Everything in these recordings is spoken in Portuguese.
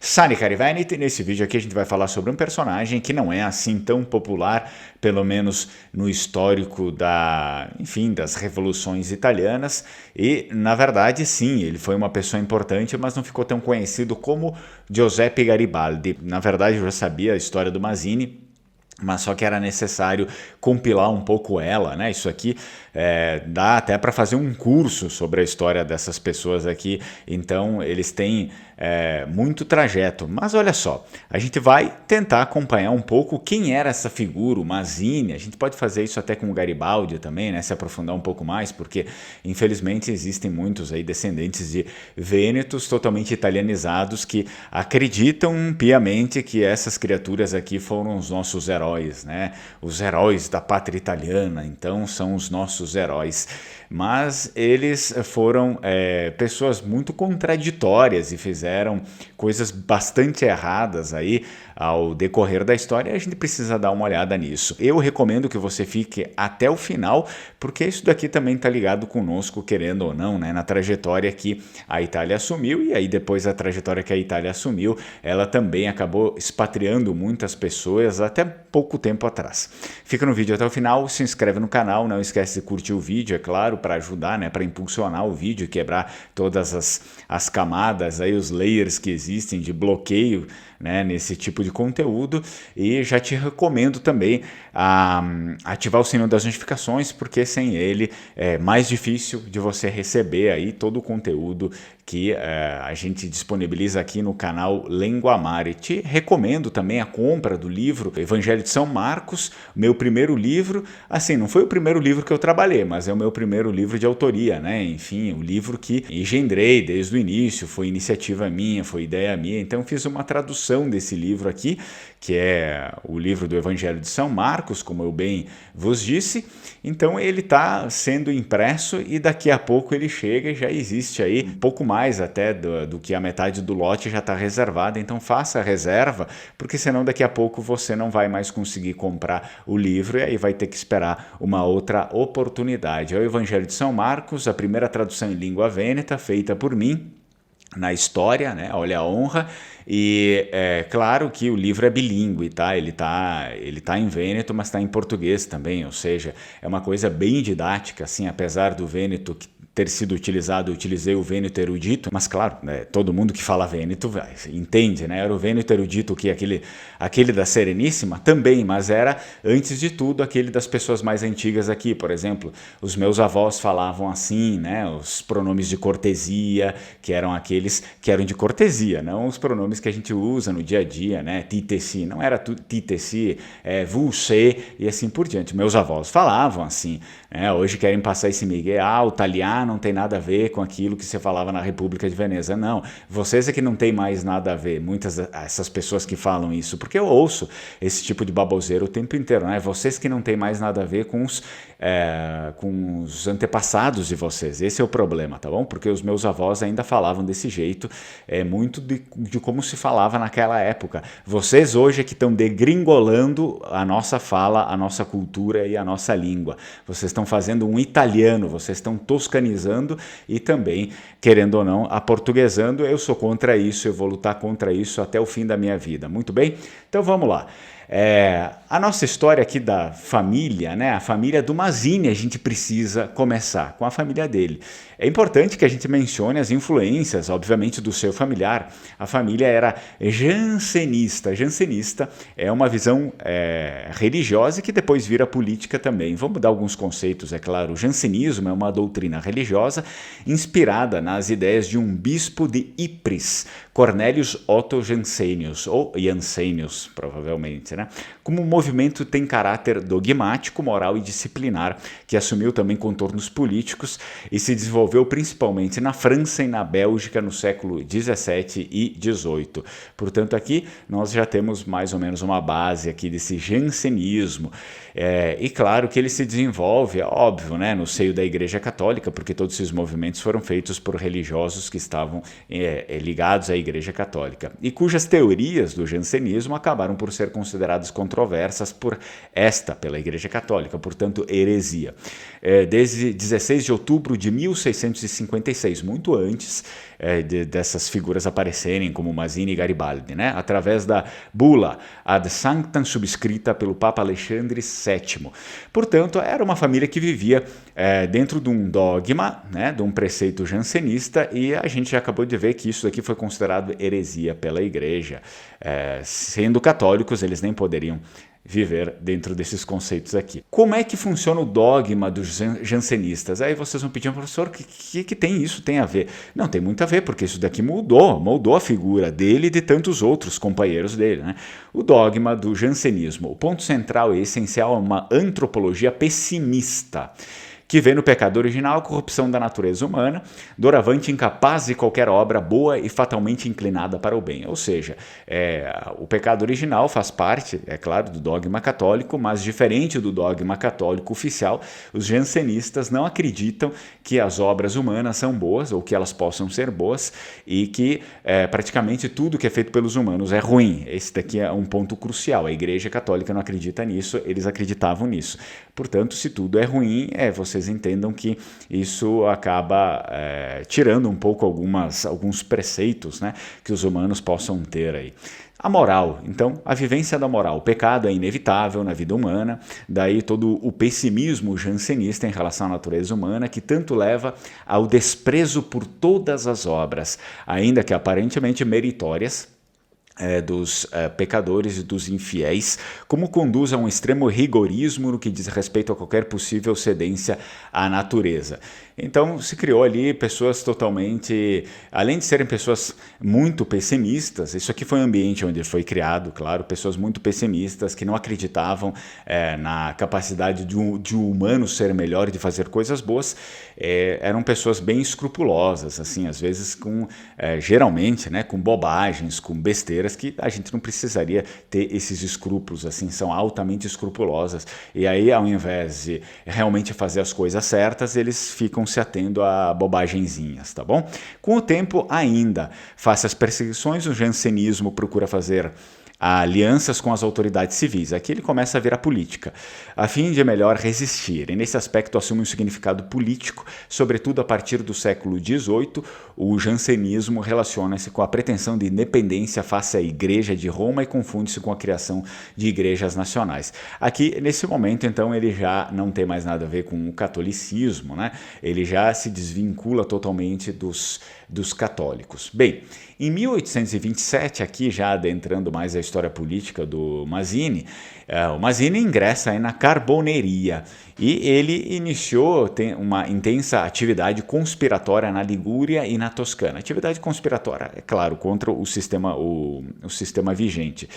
Sani Carivenit, nesse vídeo aqui a gente vai falar sobre um personagem que não é assim tão popular, pelo menos no histórico das revoluções italianas, e na verdade sim, ele foi uma pessoa importante, mas não ficou tão conhecido como Giuseppe Garibaldi. Na verdade eu já sabia a história do Mazzini, mas só que era necessário compilar um pouco ela, né? Isso aqui dá até para fazer um curso sobre a história dessas pessoas aqui, então eles têm muito trajeto. Mas olha só, a gente vai tentar acompanhar um pouco quem era essa figura, o Mazzini. A gente pode fazer isso até com o Garibaldi também, né? Se aprofundar um pouco mais, porque infelizmente existem muitos aí descendentes de vênetos totalmente italianizados que acreditam piamente que essas criaturas aqui foram os nossos heróis, né? Os heróis da pátria italiana, então são os nossos heróis. Mas eles foram pessoas muito contraditórias e fizeram coisas bastante erradas aí ao decorrer da história, e a gente precisa dar uma olhada nisso. Eu recomendo que você fique até o final, porque isso daqui também está ligado conosco, querendo ou não, né, na trajetória que a Itália assumiu, e aí depois da trajetória que a Itália assumiu, ela também acabou expatriando muitas pessoas até pouco tempo atrás. Fica no vídeo até o final, se inscreve no canal, não esquece de curtir o vídeo, é claro, para ajudar, né, para impulsionar o vídeo e quebrar todas as camadas, aí, os layers que existem de bloqueio, né, nesse tipo de conteúdo. E já te recomendo também ativar o sininho das notificações, porque sem ele é mais difícil de você receber aí todo o conteúdo que a gente disponibiliza aqui no canal Lenguamare. Te recomendo também a compra do livro Evangelho de São Marcos, meu primeiro livro. Assim, não foi o primeiro livro que eu trabalhei, mas é o meu primeiro livro de autoria, né? Enfim, o livro que engendrei desde o início, foi iniciativa minha, foi ideia minha. Então fiz uma tradução desse livro aqui, que é o livro do Evangelho de São Marcos, como eu bem vos disse. Então ele está sendo impresso e daqui a pouco ele chega e já existe aí um pouco mais até do que a metade do lote já está reservada. Então faça a reserva, porque senão daqui a pouco você não vai mais conseguir comprar o livro e aí vai ter que esperar uma outra oportunidade. É o Evangelho de São Marcos, a primeira tradução em língua vêneta feita por mim na história, né? Olha a honra. E é claro que o livro é bilíngue, tá? Ele tá em vêneto, mas está em português também, ou seja, é uma coisa bem didática, assim, apesar do vêneto ter sido utilizado, eu utilizei o vêneto erudito, mas claro, né, todo mundo que fala vêneto entende, né? Era o vêneto erudito, que aquele da Sereníssima também, mas era, antes de tudo, aquele das pessoas mais antigas aqui. Por exemplo, os meus avós falavam assim, né? Os pronomes de cortesia, que eram aqueles que eram de cortesia, não os pronomes que a gente usa no dia a dia, né? Titesi, não era titesi, você e assim por diante. Meus avós falavam assim, né? Hoje querem passar esse migué, o italiano não tem nada a ver com aquilo que você falava na República de Veneza. Não, vocês é que não tem mais nada a ver, muitas essas pessoas que falam isso, porque eu ouço esse tipo de baboseiro o tempo inteiro, né? Vocês que não tem mais nada a ver com os antepassados de vocês, esse é o problema, tá bom? Porque os meus avós ainda falavam desse jeito, muito de como se falava naquela época. Vocês hoje é que estão degringolando a nossa fala, a nossa cultura e a nossa língua. Vocês estão fazendo um italiano, vocês estão toscanizando e também, querendo ou não, aportuguesando. Eu sou contra isso, eu vou lutar contra isso até o fim da minha vida. Muito bem? Então vamos lá. A nossa história aqui da família, né? A família do Mazzini, a gente precisa começar com a família dele. É importante que a gente mencione as influências, obviamente, do seu familiar. A família era jansenista. Jansenista é uma visão religiosa que depois vira política também. Vamos dar alguns conceitos, é claro. O jansenismo é uma doutrina religiosa inspirada nas ideias de um bispo de Ypres, Cornelius Otto Jansenius, ou Jansenius, provavelmente, né? Como o movimento tem caráter dogmático, moral e disciplinar, que assumiu também contornos políticos e se desenvolveu principalmente na França e na Bélgica no século XVII e XVIII. Portanto, aqui nós já temos mais ou menos uma base aqui desse jansenismo. E claro que ele se desenvolve, óbvio, né, no seio da Igreja Católica, porque todos esses movimentos foram feitos por religiosos que estavam ligados à Igreja Católica, e cujas teorias do jansenismo acabaram por ser consideradas consideradas controversas pela Igreja Católica, portanto, heresia. Desde 16 de outubro de 1656, muito antes dessas figuras aparecerem como Mazzini e Garibaldi, né? Através da bula Ad Sanctam subscrita pelo Papa Alexandre VII. Portanto, era uma família que vivia dentro de um dogma, né, de um preceito jansenista, e a gente já acabou de ver que isso aqui foi considerado heresia pela Igreja. Sendo católicos, eles nem poderiam viver dentro desses conceitos aqui. Como é que funciona o dogma dos jansenistas? Aí vocês vão pedir, professor, o que tem isso tem a ver? Não, tem muito a ver, porque isso daqui moldou a figura dele e de tantos outros companheiros dele, né? O dogma do jansenismo, o ponto central e essencial é uma antropologia pessimista, que vê no pecado original a corrupção da natureza humana, doravante incapaz de qualquer obra boa e fatalmente inclinada para o bem. Ou seja, o pecado original faz parte, é claro, do dogma católico, mas diferente do dogma católico oficial, os jansenistas não acreditam que as obras humanas são boas ou que elas possam ser boas e que praticamente tudo que é feito pelos humanos é ruim. Esse daqui é um ponto crucial. A Igreja Católica não acredita nisso, eles acreditavam nisso. Portanto, se tudo é ruim, vocês entendam que isso acaba tirando um pouco alguns preceitos, né, que os humanos possam ter aí. A moral, então, a vivência da moral. O pecado é inevitável na vida humana, daí todo o pessimismo jansenista em relação à natureza humana, que tanto leva ao desprezo por todas as obras, ainda que aparentemente meritórias, dos pecadores e dos infiéis, como conduz a um extremo rigorismo no que diz respeito a qualquer possível cedência à natureza. Então se criou ali pessoas totalmente, além de serem pessoas muito pessimistas, isso aqui foi um ambiente onde foi criado, claro, pessoas muito pessimistas que não acreditavam na capacidade de um humano ser melhor e de fazer coisas boas, eram pessoas bem escrupulosas, assim, às vezes geralmente, né, com bobagens, com besteiras, que a gente não precisaria ter esses escrúpulos, assim, são altamente escrupulosas, e aí ao invés de realmente fazer as coisas certas, eles ficam se atendo a bobagenzinhas, tá bom? Com o tempo ainda, face às perseguições, o jansenismo procura fazer alianças com as autoridades civis. Aqui ele começa a ver a política, a fim de melhor resistir. E nesse aspecto assume um significado político, sobretudo a partir do século XVIII, o jansenismo relaciona-se com a pretensão de independência face à Igreja de Roma e confunde-se com a criação de igrejas nacionais. Aqui, nesse momento, então, ele já não tem mais nada a ver com o catolicismo, né? Ele já se desvincula totalmente dos católicos. Bem, em 1827, aqui já adentrando mais a história política do Mazzini, o Mazzini ingressa aí na Carboneria e ele iniciou uma intensa atividade conspiratória na Ligúria e na Toscana. Atividade conspiratória, é claro, contra o sistema vigente.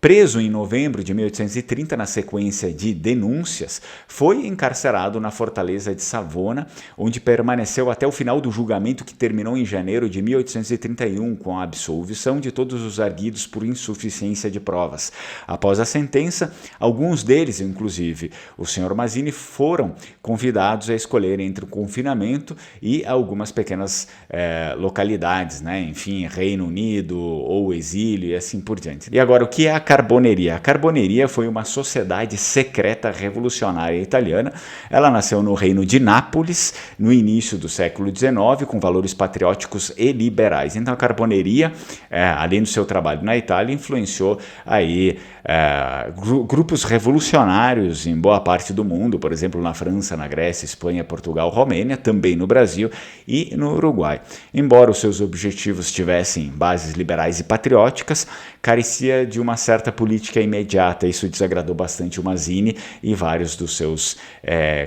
Preso em novembro de 1830 na sequência de denúncias, foi encarcerado na fortaleza de Savona, onde permaneceu até o final do julgamento que terminou em janeiro de 1831 com a absolvição de todos os arguidos por insuficiência de provas. Após a sentença, alguns deles, inclusive o Sr. Mazzini, foram convidados a escolher entre o confinamento e algumas pequenas localidades, né? Enfim, Reino Unido ou exílio e assim por diante. E agora, o que é a Carboneria? A Carboneria foi uma sociedade secreta revolucionária italiana. Ela nasceu no reino de Nápoles, no início do século XIX, com valores patrióticos e liberais. Então a Carboneria, além do seu trabalho na Itália, influenciou aí grupos revolucionários em boa parte do mundo, por exemplo, na França, na Grécia, Espanha, Portugal, Romênia, também no Brasil e no Uruguai. Embora os seus objetivos tivessem bases liberais e patrióticas, carecia de uma certa política imediata. Isso desagradou bastante o Mazzini e vários dos seus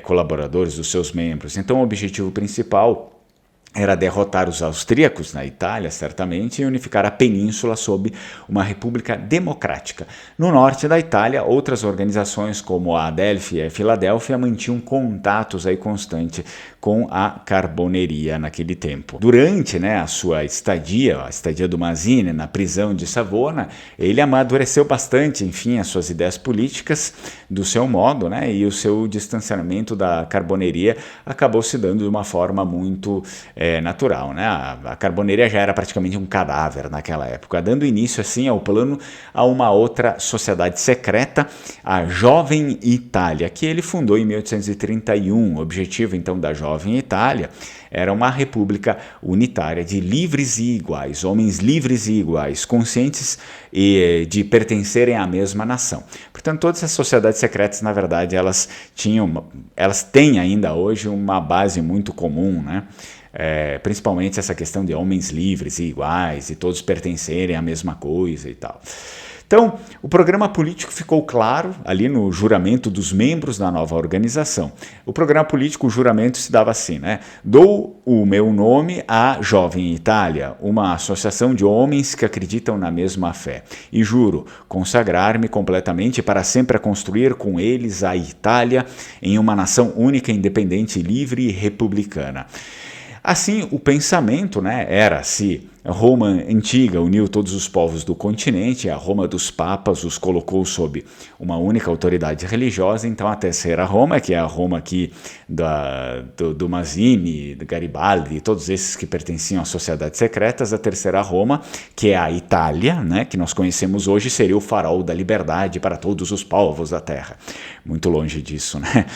colaboradores, dos seus membros. Então o objetivo principal era derrotar os austríacos na Itália, certamente, e unificar a península sob uma república democrática. No norte da Itália, outras organizações como a Adelphi e a Filadélfia mantinham contatos aí constantes com a Carboneria naquele tempo. Durante a sua estadia, a estadia do Mazzini na prisão de Savona, ele amadureceu bastante, enfim, as suas ideias políticas do seu modo, e o seu distanciamento da Carboneria acabou se dando de uma forma muito natural, né? A Carboneira já era praticamente um cadáver naquela época, dando início assim ao plano a uma outra sociedade secreta, a Jovem Itália, que ele fundou em 1831. O objetivo então da Jovem Itália era uma república unitária de livres e iguais, homens livres e iguais, conscientes de pertencerem à mesma nação. Portanto, todas essas sociedades secretas, na verdade, elas têm ainda hoje uma base muito comum, né? Principalmente essa questão de homens livres e iguais, e todos pertencerem à mesma coisa e tal. Então, o programa político ficou claro ali no juramento dos membros da nova organização. O programa político, o juramento se dava assim, né? Dou o meu nome à Jovem Itália, uma associação de homens que acreditam na mesma fé, e juro consagrar-me completamente para sempre a construir com eles a Itália em uma nação única, independente, livre e republicana. Assim, o pensamento, né, era se a Roma antiga uniu todos os povos do continente, a Roma dos papas os colocou sob uma única autoridade religiosa, então a terceira Roma, que é a Roma aqui do Mazzini, do Garibaldi, todos esses que pertenciam às sociedades secretas, a terceira Roma, que é a Itália, né, que nós conhecemos hoje, seria o farol da liberdade para todos os povos da Terra. Muito longe disso, né?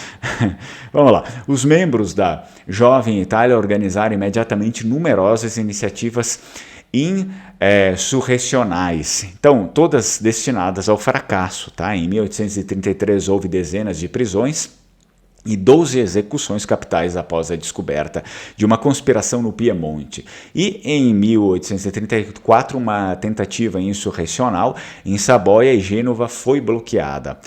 Vamos lá. Os membros da Jovem Itália organizaram imediatamente numerosas iniciativas insurrecionais, então todas destinadas ao fracasso. Tá? Em 1833 houve dezenas de prisões e 12 execuções capitais após a descoberta de uma conspiração no Piemonte. E em 1834 uma tentativa insurrecional em Saboia e Gênova foi bloqueada.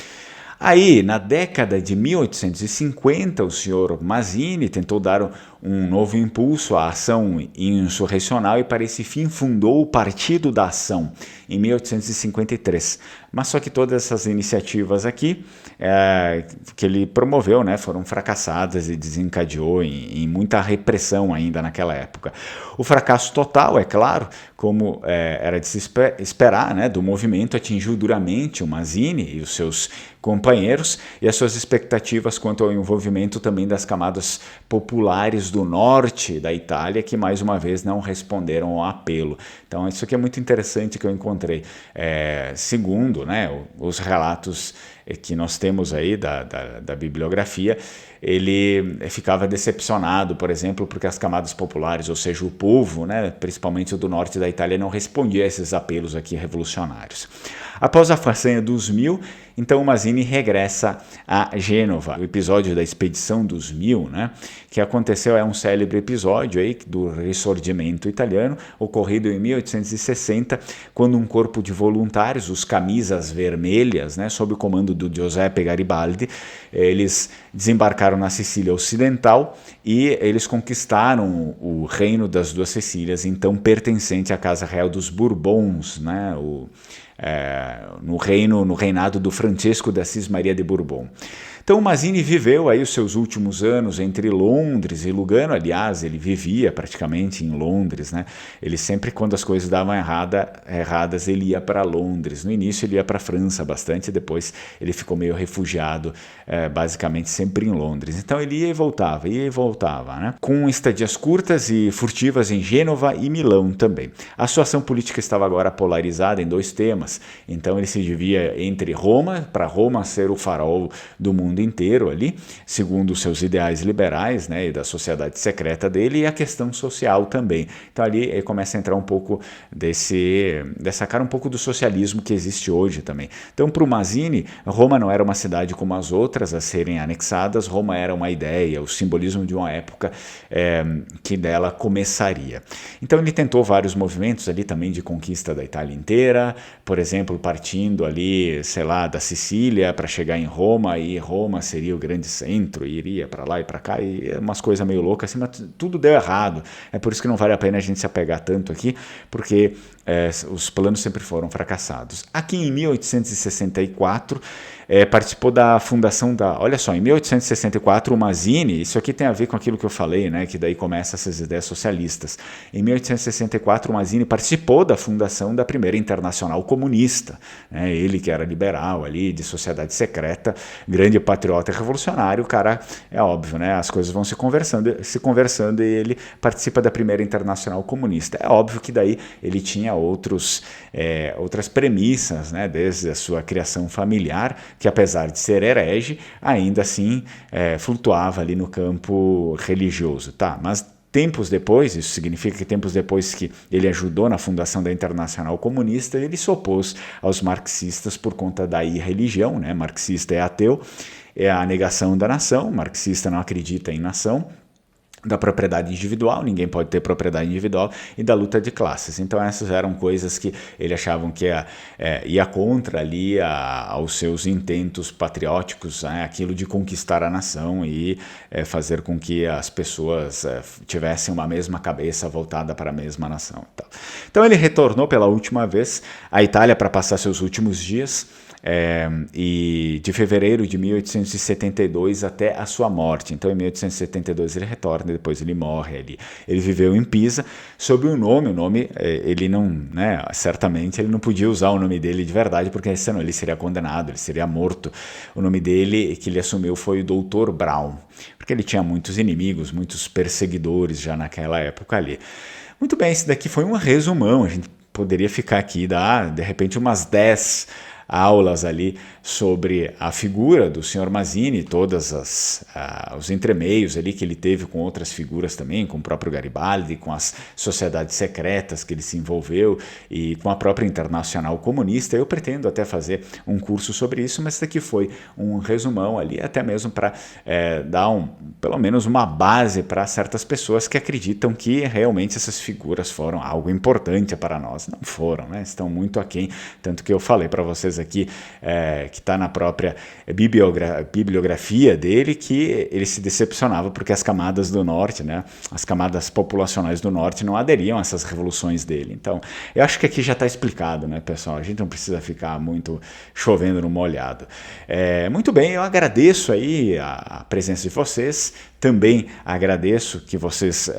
Aí, na década de 1850, o senhor Mazzini tentou dar um novo impulso à ação insurrecional e para esse fim fundou o Partido da Ação em 1853. Mas só que todas essas iniciativas aqui que ele promoveu, né, foram fracassadas e desencadeou em muita repressão ainda naquela época. O fracasso total, é claro, como era de se esperar, né, do movimento, atingiu duramente o Mazzini e os seus companheiros e as suas expectativas quanto ao envolvimento também das camadas populares do norte da Itália, que mais uma vez não responderam ao apelo. Então isso aqui é muito interessante que eu encontrei. Segundo, né, os relatos que nós temos aí da bibliografia, ele ficava decepcionado, por exemplo, porque as camadas populares, ou seja, o povo, né, principalmente o do norte da Itália, não respondia a esses apelos aqui revolucionários. Após a façanha dos 1000, então o Mazzini regressa a Gênova. O episódio da Expedição dos 1000, né, que aconteceu, é um célebre episódio aí do Risorgimento italiano, ocorrido em 1860, quando um corpo de voluntários, os Camisas Vermelhas, né, sob o comando do Giuseppe Garibaldi, eles desembarcaram na Sicília Ocidental e eles conquistaram o reino das Duas Sicílias, então pertencente à Casa Real dos Bourbons, né, no reinado do Francisco de Assis Maria de Bourbon. Então o Mazzini viveu aí os seus últimos anos entre Londres e Lugano. Aliás, ele vivia praticamente em Londres, né? Ele sempre, quando as coisas davam erradas, ele ia para Londres. No início ele ia para a França bastante, depois ele ficou meio refugiado, basicamente sempre em Londres. Então ele ia e voltava, né? Com estadias curtas e furtivas em Gênova e Milão também. A sua ação política estava agora polarizada em dois temas. Então ele se dividia entre Roma, para Roma ser o farol do mundo inteiro ali, segundo os seus ideais liberais, né, e da sociedade secreta dele, e a questão social também. Então ali ele começa a entrar um pouco dessa cara um pouco do socialismo que existe hoje também. Então para o Mazzini, Roma não era uma cidade como as outras a serem anexadas, Roma era uma ideia, o simbolismo de uma época que dela começaria. Então ele tentou vários movimentos ali também de conquista da Itália inteira, por exemplo, partindo ali, sei lá, da Sicília para chegar em Roma, e Roma seria o grande centro, e iria para lá e para cá, e umas coisas meio loucas assim, mas tudo deu errado. É por isso que não vale a pena a gente se apegar tanto aqui, porque os planos sempre foram fracassados. Aqui em 1864, participou da fundação da... Olha só, em 1864 o Mazzini, isso aqui tem a ver com aquilo que eu falei, né, que daí começa essas ideias socialistas. Em 1864 o Mazzini participou da fundação da primeira Internacional Comunista, né, ele que era liberal ali, de sociedade secreta, grande patriota e revolucionário, o cara, é óbvio, né, as coisas vão se conversando e ele participa da primeira Internacional Comunista. É óbvio que daí ele tinha outras premissas, né, desde a sua criação familiar, que apesar de ser herege, ainda assim flutuava ali no campo religioso, tá? Mas tempos depois, isso significa que tempos depois que ele ajudou na fundação da Internacional Comunista, ele se opôs aos marxistas por conta da irreligião, né? Marxista é ateu, é a negação da nação, marxista não acredita em nação, da propriedade individual, ninguém pode ter propriedade individual, e da luta de classes. Então essas eram coisas que ele achavam que ia contra ali aos seus intentos patrióticos, né, aquilo de conquistar a nação e fazer com que as pessoas tivessem uma mesma cabeça voltada para a mesma nação. Então ele retornou pela última vez à Itália para passar seus últimos dias, e de fevereiro de 1872 até a sua morte. Então em 1872 ele retorna, depois ele morre ali. Ele viveu em Pisa sob o nome ele não, né, certamente ele não podia usar o nome dele de verdade, porque senão ele seria condenado, ele seria morto. O nome dele que ele assumiu foi o Dr. Brown, porque ele tinha muitos inimigos, muitos perseguidores já naquela época ali. Muito bem, esse daqui foi um resumão, a gente poderia ficar aqui e dar de repente umas 10 aulas ali sobre a figura do Sr. Mazzini, todos os entremeios ali que ele teve com outras figuras também, com o próprio Garibaldi, com as sociedades secretas que ele se envolveu e com a própria Internacional Comunista. Eu pretendo até fazer um curso sobre isso, mas isso aqui foi um resumão ali, até mesmo para dar pelo menos uma base para certas pessoas que acreditam que realmente essas figuras foram algo importante para nós. Não foram, né? Estão muito aquém, tanto que eu falei para vocês aqui, que está na própria bibliografia dele, que ele se decepcionava porque as camadas do norte, né, as camadas populacionais do norte não aderiam a essas revoluções dele. Então, eu acho que aqui já está explicado, né, pessoal? A gente não precisa ficar muito chovendo no molhado. Muito bem, eu agradeço aí a presença de vocês. Também agradeço que vocês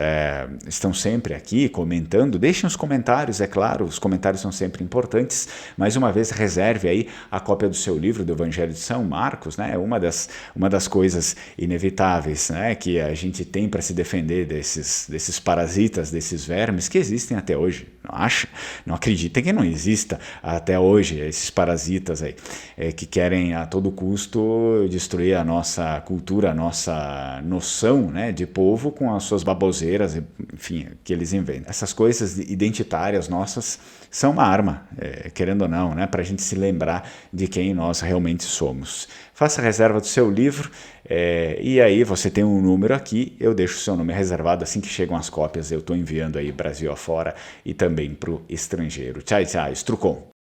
estão sempre aqui comentando. Deixem os comentários, é claro, os comentários são sempre importantes. Mais uma vez, reserve aí a cópia do seu livro do Evangelho de São Marcos, né? Uma das coisas inevitáveis, né, que a gente tem para se defender desses parasitas, desses vermes que existem até hoje. Não acreditem que não exista até hoje esses parasitas aí, que querem a todo custo destruir a nossa cultura, a nossa noção, né, de povo com as suas baboseiras, enfim, que eles inventam. Essas coisas identitárias nossas são uma arma, querendo ou não, né, para a gente se lembrar de quem nós realmente somos. Faça a reserva do seu livro, e aí você tem um número aqui, eu deixo o seu nome reservado, assim que chegam as cópias eu estou enviando aí Brasil afora e também para o estrangeiro. Tchau, tchau, Strucon.